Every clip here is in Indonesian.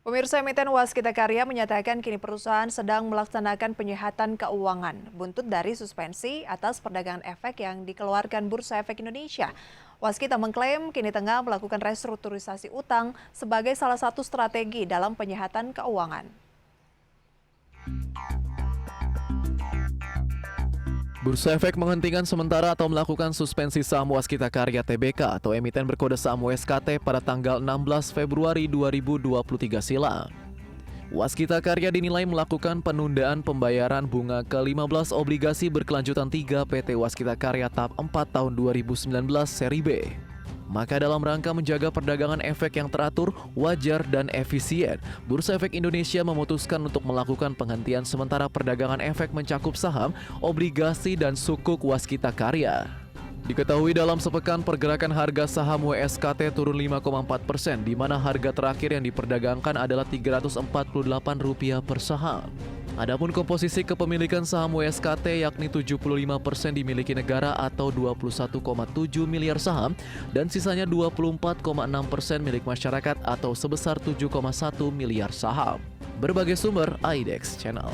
Pemirsa emiten Waskita Karya menyatakan kini perusahaan sedang melaksanakan penyehatan keuangan buntut dari suspensi atas perdagangan efek yang dikeluarkan Bursa Efek Indonesia. Waskita mengklaim kini tengah melakukan restrukturisasi utang sebagai salah satu strategi dalam penyehatan keuangan. Bursa Efek menghentikan sementara atau melakukan suspensi saham Waskita Karya Tbk atau emiten berkode saham WSKT pada tanggal 16 Februari 2023 silam. Waskita Karya dinilai melakukan penundaan pembayaran bunga ke-15 obligasi berkelanjutan 3 PT Waskita Karya tahap 4 tahun 2019 seri B. Maka dalam rangka menjaga perdagangan efek yang teratur, wajar, dan efisien, Bursa Efek Indonesia memutuskan untuk melakukan penghentian sementara perdagangan efek mencakup saham, obligasi, dan sukuk Waskita Karya. Diketahui dalam sepekan pergerakan harga saham WSKT turun 5,4%, di mana harga terakhir yang diperdagangkan adalah Rp348 per saham. Adapun komposisi kepemilikan saham WSKT yakni 75% dimiliki negara atau 21,7 miliar saham dan sisanya 24,6% milik masyarakat atau sebesar 7,1 miliar saham. Berbagai sumber IDEX Channel.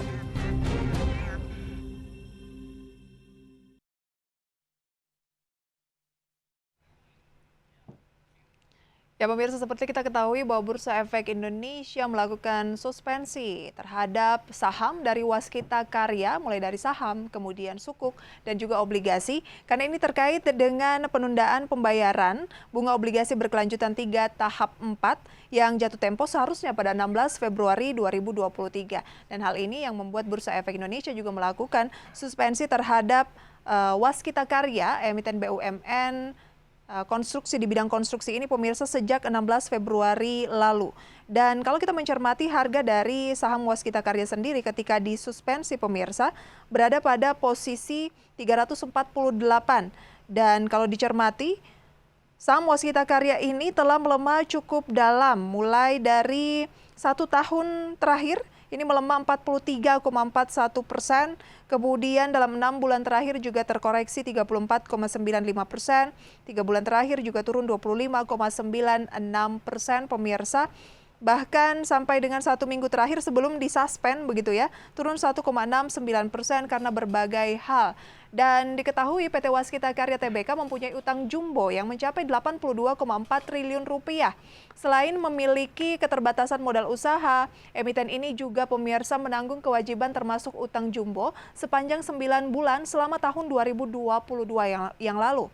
Ya pemirsa, seperti kita ketahui bahwa Bursa Efek Indonesia melakukan suspensi terhadap saham dari Waskita Karya, mulai dari saham, kemudian sukuk, dan juga obligasi. Karena ini terkait dengan penundaan pembayaran bunga obligasi berkelanjutan 3 tahap 4 yang jatuh tempo seharusnya pada 16 Februari 2023. Dan hal ini yang membuat Bursa Efek Indonesia juga melakukan suspensi terhadap Waskita Karya, emiten BUMN, konstruksi di bidang konstruksi ini pemirsa sejak 16 Februari lalu. Dan kalau kita mencermati harga dari saham Waskita Karya sendiri ketika disuspensi pemirsa berada pada posisi 348. Dan kalau dicermati saham Waskita Karya ini telah melemah cukup dalam mulai dari 1 tahun terakhir. Ini melemah 43,41%, kemudian dalam 6 bulan terakhir juga terkoreksi 34,95%, 3 bulan terakhir juga turun 25,96% pemirsa. Bahkan sampai dengan 1 minggu terakhir sebelum disuspend begitu ya, turun 1,69% karena berbagai hal. Dan diketahui PT Waskita Karya Tbk mempunyai utang jumbo yang mencapai 82,4 triliun rupiah. Selain memiliki keterbatasan modal usaha, emiten ini juga pemirsa menanggung kewajiban termasuk utang jumbo sepanjang 9 bulan selama tahun 2022 yang lalu.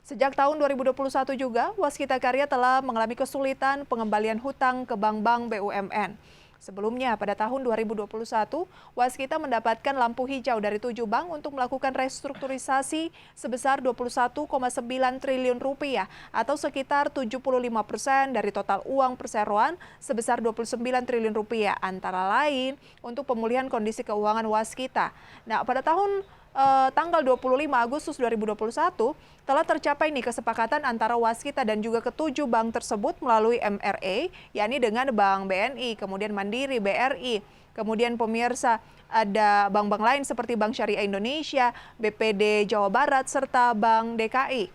Sejak tahun 2021 juga, Waskita Karya telah mengalami kesulitan pengembalian hutang ke bank-bank BUMN. Sebelumnya, pada tahun 2021, Waskita mendapatkan lampu hijau dari 7 bank untuk melakukan restrukturisasi sebesar 21,9 triliun rupiah atau sekitar 75% dari total uang perseroan sebesar 29 triliun rupiah, antara lain untuk pemulihan kondisi keuangan Waskita. Nah, pada tanggal 25 Agustus 2021 telah tercapai kesepakatan antara Waskita dan juga ketujuh bank tersebut melalui MRA, yakni dengan Bank BNI, kemudian Mandiri, BRI, kemudian pemirsa ada bank-bank lain seperti Bank Syariah Indonesia, BPD Jawa Barat, serta Bank DKI.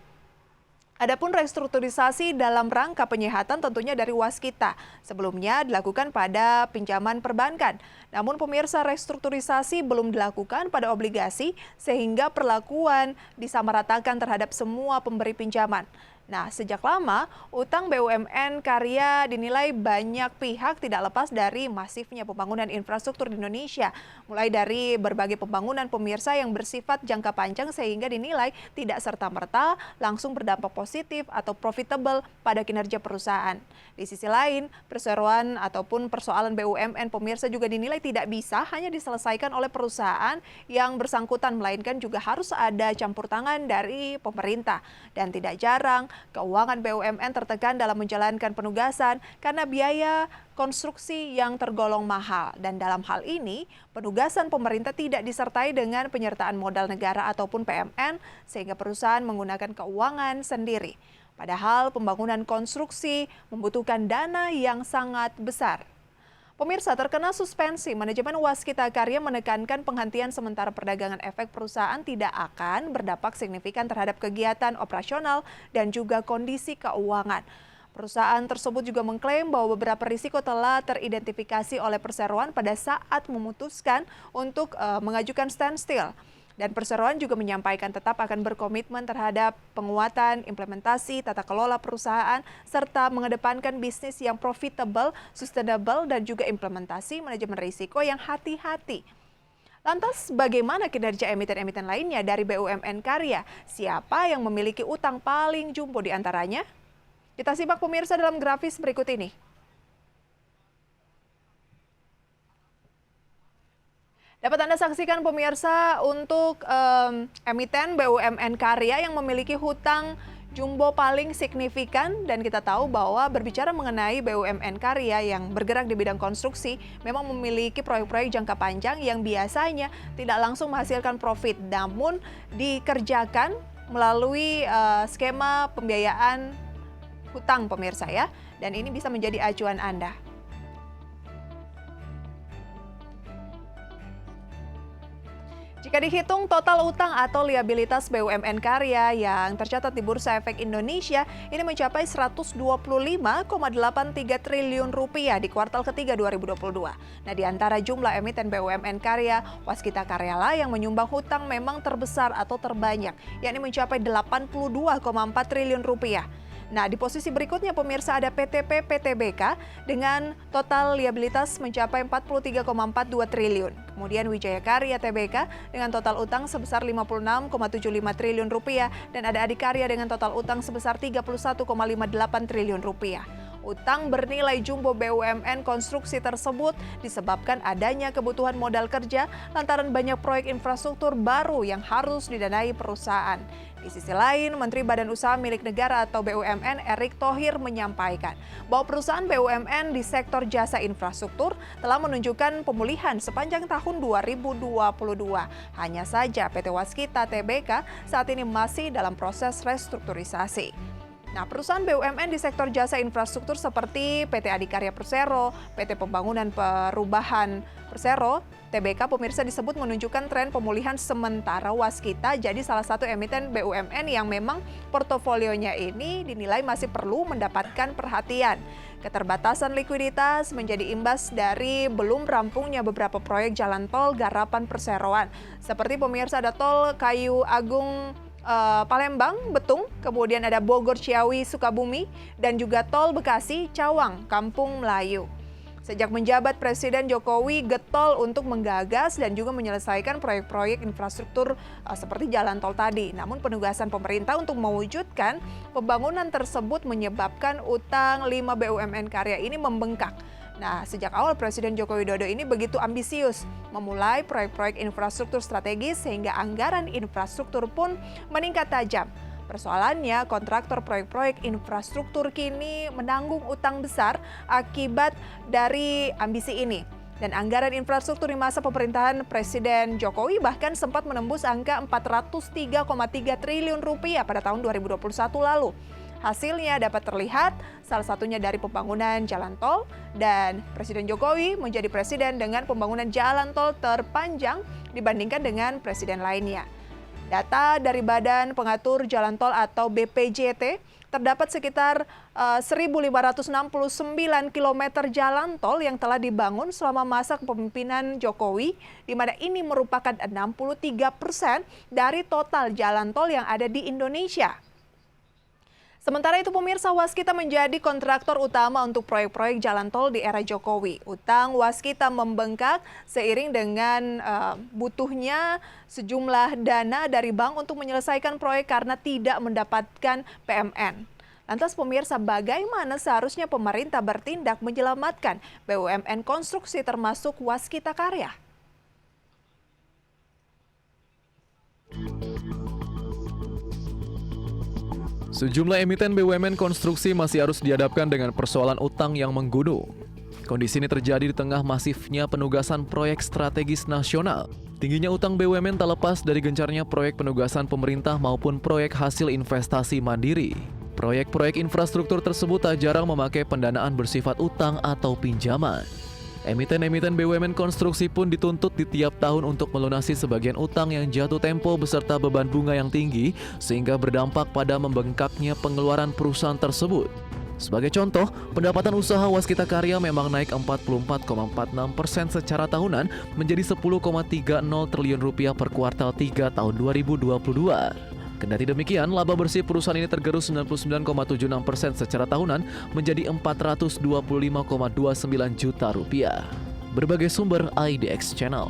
Adapun restrukturisasi dalam rangka penyehatan tentunya dari Waskita. Sebelumnya dilakukan pada pinjaman perbankan. Namun pemirsa, restrukturisasi belum dilakukan pada obligasi sehingga perlakuan disamaratakan terhadap semua pemberi pinjaman. Nah, sejak lama, utang BUMN Karya dinilai banyak pihak tidak lepas dari masifnya pembangunan infrastruktur di Indonesia. Mulai dari berbagai pembangunan pemirsa yang bersifat jangka panjang sehingga dinilai tidak serta-merta langsung berdampak positif atau profitable pada kinerja perusahaan. Di sisi lain, perseroan ataupun persoalan BUMN pemirsa juga dinilai tidak bisa hanya diselesaikan oleh perusahaan yang bersangkutan, melainkan juga harus ada campur tangan dari pemerintah. Dan tidak jarang, keuangan BUMN tertekan dalam menjalankan penugasan karena biaya konstruksi yang tergolong mahal. Dan dalam hal ini, penugasan pemerintah tidak disertai dengan penyertaan modal negara ataupun PMN, sehingga perusahaan menggunakan keuangan sendiri. Padahal pembangunan konstruksi membutuhkan dana yang sangat besar. Pemirsa, terkena suspensi, manajemen Waskita Karya menekankan penghentian sementara perdagangan efek perusahaan tidak akan berdampak signifikan terhadap kegiatan operasional dan juga kondisi keuangan. Perusahaan tersebut juga mengklaim bahwa beberapa risiko telah teridentifikasi oleh perseroan pada saat memutuskan untuk mengajukan standstill. Dan perseroan juga menyampaikan tetap akan berkomitmen terhadap penguatan, implementasi, tata kelola perusahaan, serta mengedepankan bisnis yang profitable, sustainable, dan juga implementasi manajemen risiko yang hati-hati. Lantas bagaimana kinerja emiten-emiten lainnya dari BUMN Karya? Siapa yang memiliki utang paling jumbo di antaranya? Kita simak pemirsa dalam grafis berikut ini. Dapat Anda saksikan pemirsa untuk emiten BUMN Karya yang memiliki hutang jumbo paling signifikan, dan kita tahu bahwa berbicara mengenai BUMN Karya yang bergerak di bidang konstruksi memang memiliki proyek-proyek jangka panjang yang biasanya tidak langsung menghasilkan profit, namun dikerjakan melalui skema pembiayaan hutang pemirsa ya, dan ini bisa menjadi acuan Anda. Jika dihitung total utang atau liabilitas BUMN Karya yang tercatat di Bursa Efek Indonesia ini mencapai 125,83 triliun rupiah di kuartal ketiga 2022. Nah, di antara jumlah emiten BUMN Karya, Waskita Karya lah yang menyumbang hutang memang terbesar atau terbanyak, yakni mencapai 82,4 triliun rupiah. Nah, di posisi berikutnya pemirsa ada PTP PTBK dengan total liabilitas mencapai 43,42 triliun. Kemudian Wijaya Karya Tbk dengan total utang sebesar 56,75 triliun rupiah dan ada Adikarya dengan total utang sebesar 31,58 triliun rupiah. Utang bernilai jumbo BUMN konstruksi tersebut disebabkan adanya kebutuhan modal kerja lantaran banyak proyek infrastruktur baru yang harus didanai perusahaan. Di sisi lain, Menteri Badan Usaha Milik Negara atau BUMN Erick Thohir menyampaikan bahwa perusahaan BUMN di sektor jasa infrastruktur telah menunjukkan pemulihan sepanjang tahun 2022. Hanya saja PT Waskita Tbk saat ini masih dalam proses restrukturisasi. Nah, perusahaan BUMN di sektor jasa infrastruktur seperti PT Adikarya Persero, PT Pembangunan Perubahan Persero, Tbk pemirsa disebut menunjukkan tren pemulihan sementara Waskita jadi salah satu emiten BUMN yang memang portofolionya ini dinilai masih perlu mendapatkan perhatian. Keterbatasan likuiditas menjadi imbas dari belum rampungnya beberapa proyek jalan tol garapan perseroan. Seperti pemirsa ada tol Kayu Agung Palembang, Betung, kemudian ada Bogor Ciawi Sukabumi, dan juga tol Bekasi Cawang, Kampung Melayu. Sejak menjabat, Presiden Jokowi getol untuk menggagas dan juga menyelesaikan proyek-proyek infrastruktur seperti jalan tol tadi. Namun penugasan pemerintah untuk mewujudkan pembangunan tersebut menyebabkan utang 5 BUMN Karya ini membengkak. Nah, sejak awal Presiden Joko Widodo ini begitu ambisius memulai proyek-proyek infrastruktur strategis sehingga anggaran infrastruktur pun meningkat tajam. Persoalannya, kontraktor proyek-proyek infrastruktur kini menanggung utang besar akibat dari ambisi ini. Dan anggaran infrastruktur di masa pemerintahan Presiden Jokowi bahkan sempat menembus angka 403,3 triliun rupiah pada tahun 2021 lalu. Hasilnya dapat terlihat salah satunya dari pembangunan jalan tol, dan Presiden Jokowi menjadi presiden dengan pembangunan jalan tol terpanjang dibandingkan dengan presiden lainnya. Data dari Badan Pengatur Jalan Tol atau BPJT, terdapat sekitar 1.569 km jalan tol yang telah dibangun selama masa kepemimpinan Jokowi, di mana ini merupakan 63% dari total jalan tol yang ada di Indonesia. Sementara itu pemirsa, Waskita menjadi kontraktor utama untuk proyek-proyek jalan tol di era Jokowi. Utang Waskita membengkak seiring dengan butuhnya sejumlah dana dari bank untuk menyelesaikan proyek karena tidak mendapatkan PMN. Lantas pemirsa, bagaimana seharusnya pemerintah bertindak menyelamatkan BUMN konstruksi termasuk Waskita Karya? Sejumlah emiten BUMN konstruksi masih harus dihadapkan dengan persoalan utang yang menggunung. Kondisi ini terjadi di tengah masifnya penugasan proyek strategis nasional. Tingginya utang BUMN tak lepas dari gencarnya proyek penugasan pemerintah maupun proyek hasil investasi mandiri. Proyek-proyek infrastruktur tersebut tak jarang memakai pendanaan bersifat utang atau pinjaman. Emiten-emiten BUMN konstruksi pun dituntut di tiap tahun untuk melunasi sebagian utang yang jatuh tempo beserta beban bunga yang tinggi sehingga berdampak pada membengkaknya pengeluaran perusahaan tersebut. Sebagai contoh, pendapatan usaha Waskita Karya memang naik 44,46% secara tahunan menjadi 10,30 triliun rupiah per kuartal 3 tahun 2022. Kendati demikian, laba bersih perusahaan ini tergerus 99,76% secara tahunan menjadi 425,29 juta rupiah. Berbagai sumber IDX Channel.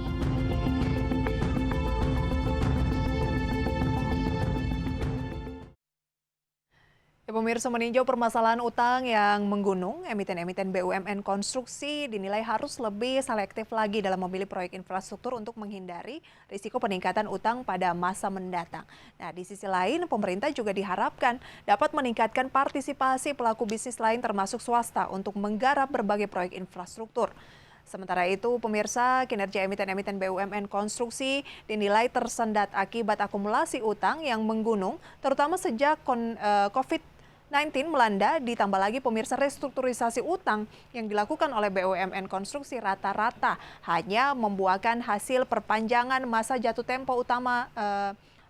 Pemirsa, meninjau permasalahan utang yang menggunung, emiten-emiten BUMN konstruksi dinilai harus lebih selektif lagi dalam memilih proyek infrastruktur untuk menghindari risiko peningkatan utang pada masa mendatang. Nah, di sisi lain, pemerintah juga diharapkan dapat meningkatkan partisipasi pelaku bisnis lain termasuk swasta untuk menggarap berbagai proyek infrastruktur. Sementara itu, pemirsa, kinerja emiten-emiten BUMN konstruksi dinilai tersendat akibat akumulasi utang yang menggunung, terutama sejak COVID-19 melanda, ditambah lagi pemirsa restrukturisasi utang yang dilakukan oleh BUMN konstruksi rata-rata hanya membuahkan hasil perpanjangan masa jatuh tempo utama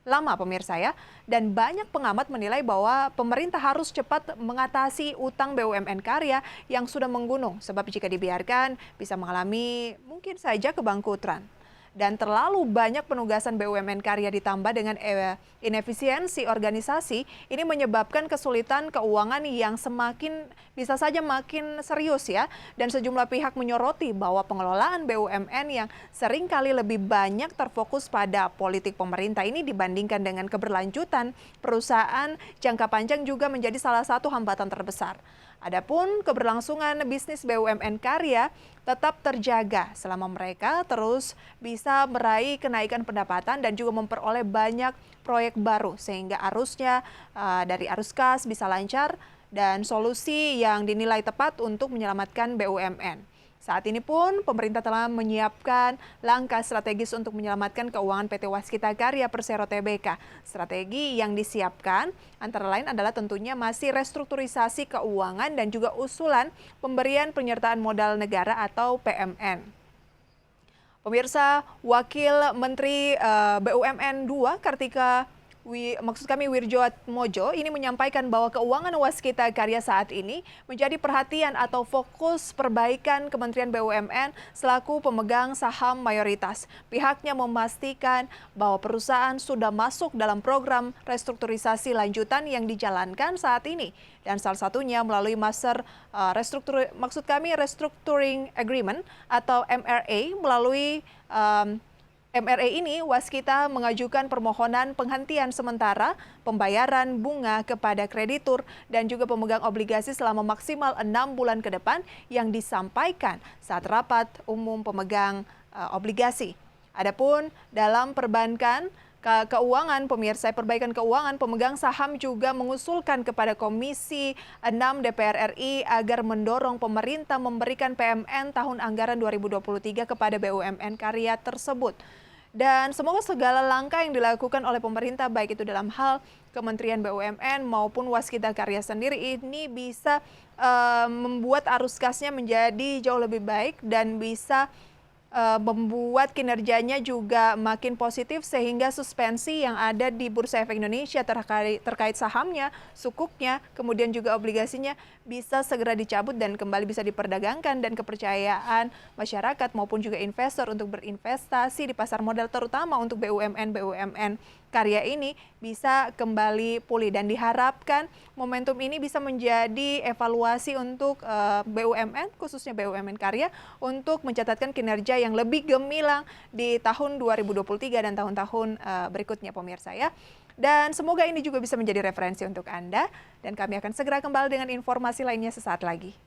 lama pemirsa ya. Dan banyak pengamat menilai bahwa pemerintah harus cepat mengatasi utang BUMN karya yang sudah menggunung, sebab jika dibiarkan bisa mengalami mungkin saja kebangkrutan. Dan terlalu banyak penugasan BUMN karya ditambah dengan inefisiensi organisasi, ini menyebabkan kesulitan keuangan yang bisa saja makin serius ya. Dan sejumlah pihak menyoroti bahwa pengelolaan BUMN yang seringkali lebih banyak terfokus pada politik pemerintah ini dibandingkan dengan keberlanjutan perusahaan jangka panjang juga menjadi salah satu hambatan terbesar. Adapun keberlangsungan bisnis BUMN karya tetap terjaga selama mereka terus bisa meraih kenaikan pendapatan dan juga memperoleh banyak proyek baru sehingga arusnya dari arus kas bisa lancar dan solusi yang dinilai tepat untuk menyelamatkan BUMN. Saat ini pun pemerintah telah menyiapkan langkah strategis untuk menyelamatkan keuangan PT Waskita Karya Persero Tbk. Strategi yang disiapkan antara lain adalah tentunya masih restrukturisasi keuangan dan juga usulan pemberian penyertaan modal negara atau PMN. Pemirsa, Wakil Menteri BUMN 2 Kartika Wirjoatmojo ini menyampaikan bahwa keuangan Waskita Karya saat ini menjadi perhatian atau fokus perbaikan Kementerian BUMN selaku pemegang saham mayoritas. Pihaknya memastikan bahwa perusahaan sudah masuk dalam program restrukturisasi lanjutan yang dijalankan saat ini. Dan salah satunya melalui Master Restructuring Agreement atau MRA. Melalui MRA ini, Waskita mengajukan permohonan penghentian sementara pembayaran bunga kepada kreditur dan juga pemegang obligasi selama maksimal 6 bulan ke depan yang disampaikan saat rapat umum pemegang obligasi. Adapun dalam perbaikan keuangan, pemegang saham juga mengusulkan kepada Komisi 6 DPR RI agar mendorong pemerintah memberikan PMN tahun anggaran 2023 kepada BUMN karya tersebut. Dan semoga segala langkah yang dilakukan oleh pemerintah, baik itu dalam hal Kementerian BUMN maupun Waskita Karya sendiri ini bisa membuat arus kasnya menjadi jauh lebih baik dan bisa membuat kinerjanya juga makin positif sehingga suspensi yang ada di Bursa Efek Indonesia terkait sahamnya, sukuknya, kemudian juga obligasinya bisa segera dicabut dan kembali bisa diperdagangkan dan kepercayaan masyarakat maupun juga investor untuk berinvestasi di pasar modal terutama untuk BUMN karya ini bisa kembali pulih dan diharapkan momentum ini bisa menjadi evaluasi untuk BUMN khususnya BUMN karya untuk mencatatkan kinerja yang lebih gemilang di tahun 2023 dan tahun-tahun berikutnya pemirsa ya. Dan semoga ini juga bisa menjadi referensi untuk Anda dan kami akan segera kembali dengan informasi lainnya sesaat lagi.